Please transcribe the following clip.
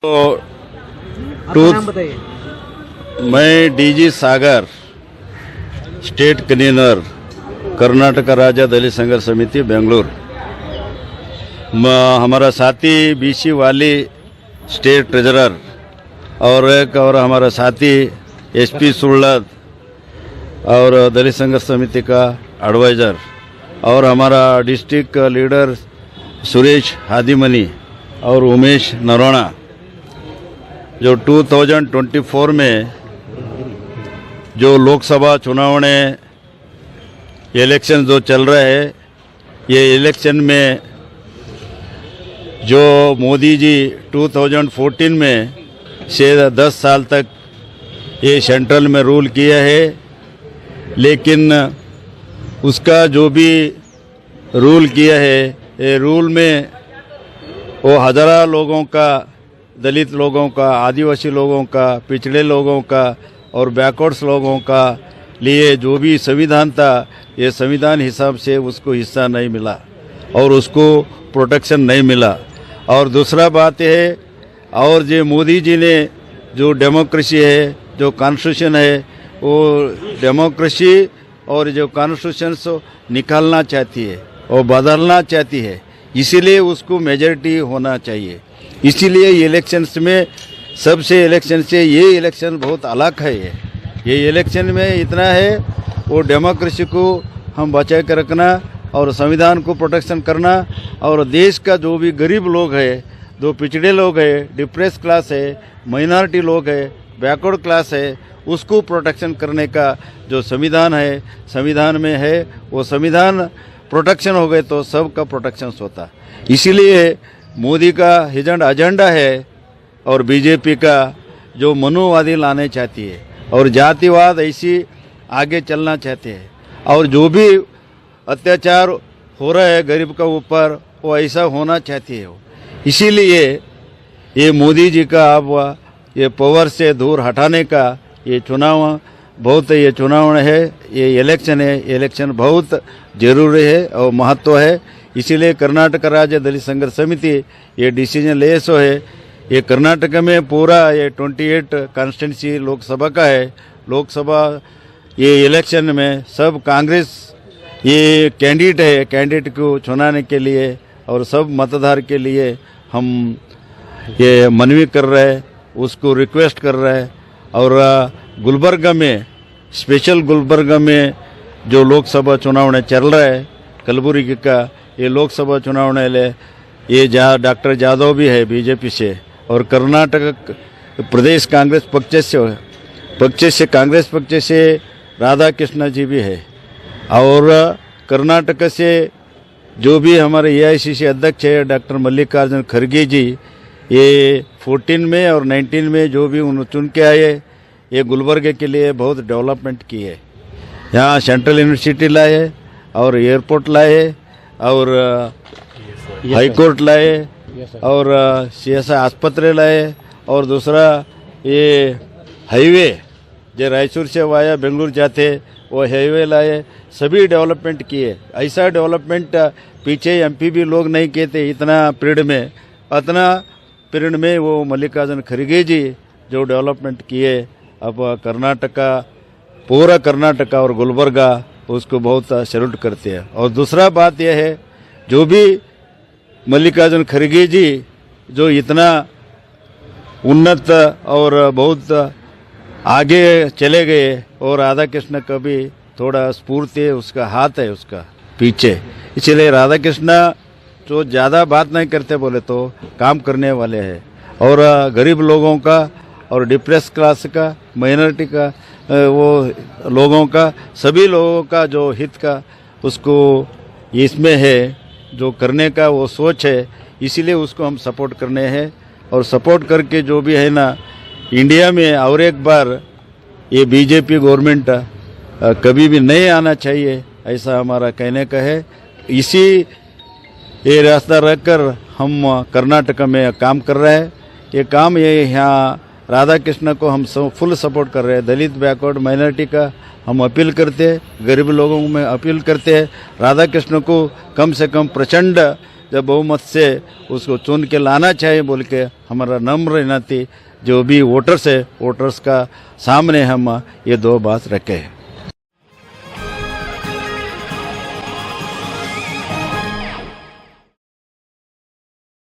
तो आपका नाम बताइए। मैं डीजी सागर, स्टेट कन्वीनर, कर्नाटक राज्य दलित संघर्ष समिति बेंगलुरु। हमारा साथी बीसी वाली स्टेट ट्रेजरर और हमारा साथी एसपी सुरलद और दलित संघर्ष समिति का एडवाइज़र और हमारा डिस्ट्रिक्ट लीडर सुरेश हादीमनी और उमेश नरोणा। जो 2024 में जो लोकसभा चुनाव इलेक्शन जो चल रहा है, ये इलेक्शन में जो मोदी जी 2014 में से 10 साल तक ये सेंट्रल में रूल किया है, लेकिन उसका जो भी रूल किया है, ये रूल में वो हज़ारों लोगों का, दलित लोगों का, आदिवासी लोगों का, पिछड़े लोगों का और बैकवर्ड्स लोगों का लिए जो भी संविधान था, ये संविधान हिसाब से उसको हिस्सा नहीं मिला और उसको प्रोटेक्शन नहीं मिला। और दूसरा बात है, और जो मोदी जी ने जो डेमोक्रेसी है, जो कॉन्स्टिट्यूशन है, वो डेमोक्रेसी और जो कॉन्स्टिट्यूशन निकालना चाहती है और बदलना चाहती है, इसीलिए उसको मेजॉरिटी होना चाहिए। इसीलिए इलेक्शंस में सबसे इलेक्शन से ये इलेक्शन बहुत अलग है। ये इलेक्शन में इतना है, वो डेमोक्रेसी को हम बचा कर रखना और संविधान को प्रोटेक्शन करना और देश का जो भी गरीब लोग है, जो पिछड़े लोग है, डिप्रेस क्लास है, माइनॉरिटी लोग है, बैकवर्ड क्लास है, उसको प्रोटेक्शन करने का जो संविधान है, संविधान में है, वो संविधान प्रोटेक्शन हो गए तो सबका प्रोटेक्शन होता। इसीलिए मोदी का एजेंडा है और बीजेपी का जो मनुवादी लाने चाहती है और जातिवाद ऐसी आगे चलना चाहते हैं और जो भी अत्याचार हो रहा है गरीब का ऊपर, वो ऐसा होना चाहती है। इसीलिए ये मोदी जी का अब ये पावर से दूर हटाने का ये चुनाव बहुत, ये चुनाव है, ये इलेक्शन है, इलेक्शन बहुत जरूरी है और महत्व है। इसीलिए कर्नाटक राज्य दलित संघर्ष समिति ये डिसीजन ले सो है। ये कर्नाटक में पूरा ये 28 कॉन्स्टिट्यूंसी लोकसभा का है। लोकसभा ये इलेक्शन में सब कांग्रेस ये कैंडिडेट को चुनाने के लिए और सब मतदार के लिए हम ये मनवी कर रहे हैं, उसको रिक्वेस्ट कर रहे हैं। और गुलबर्गा में, स्पेशल गुलबर्गा में जो लोकसभा चुनाव चल रहा है, कलबुर्गी का ये लोकसभा चुनाव ये जहाँ डॉक्टर जादव भी है बीजेपी से और कर्नाटक प्रदेश कांग्रेस पक्ष से राधा कृष्ण जी भी है और कर्नाटक से जो भी हमारे AICC अध्यक्ष है डॉक्टर मल्लिकार्जुन खड़गे जी, ये 14 में और 19 में जो भी उन्होंने चुन के आए, ये गुलबर्गे के लिए बहुत डेवलपमेंट की है। यहाँ सेंट्रल यूनिवर्सिटी लाए और एयरपोर्ट लाए और हाई कोर्ट लाए और CSI आस्पत्रे लाए और दूसरा ये हाईवे जो रायचूर से वाया बेंगलुरु जाते वो हाईवे लाए, सभी डेवलपमेंट किए। ऐसा डेवलपमेंट पीछे MP भी लोग नहीं कहते इतना पीरियड में वो मल्लिकार्जुन खड़गे जी जो डेवलपमेंट किए। अब कर्नाटका, पूरा कर्नाटका और गुलबर्गा उसको बहुत सैल्यूट करते हैं। और दूसरा बात यह है, जो भी मल्लिकार्जुन खड़गे जी जो इतना उन्नत और बहुत आगे चले गए और राधा कृष्ण का भी थोड़ा स्फूर्ति उसका हाथ है उसका पीछे, इसलिए राधा कृष्ण जो ज़्यादा बात नहीं करते बोले तो काम करने वाले हैं और गरीब लोगों का और डिप्रेस क्लास का, माइनॉरिटी का, वो लोगों का, सभी लोगों का जो हित का उसको इसमें है जो करने का वो सोच है। इसीलिए उसको हम सपोर्ट करने हैं और सपोर्ट करके जो भी है ना, इंडिया में और एक बार ये बीजेपी गवर्नमेंट कभी भी नहीं आना चाहिए, ऐसा हमारा कहने का है। इसी ये रास्ता रखकर हम कर्नाटक में काम कर रहे हैं। ये काम ये यहाँ राधा कृष्ण को हम फुल सपोर्ट कर रहे हैं। दलित, बैकवर्ड, माइनॉरिटी का हम अपील करते हैं, गरीब लोगों में अपील करते हैं, राधा कृष्ण को कम से कम प्रचंड जब बहुमत से उसको चुन के लाना चाहिए बोल के हमारा नम्र विनती जो भी वोटर्स है, वोटर्स का सामने हम ये दो बात रखे हैं।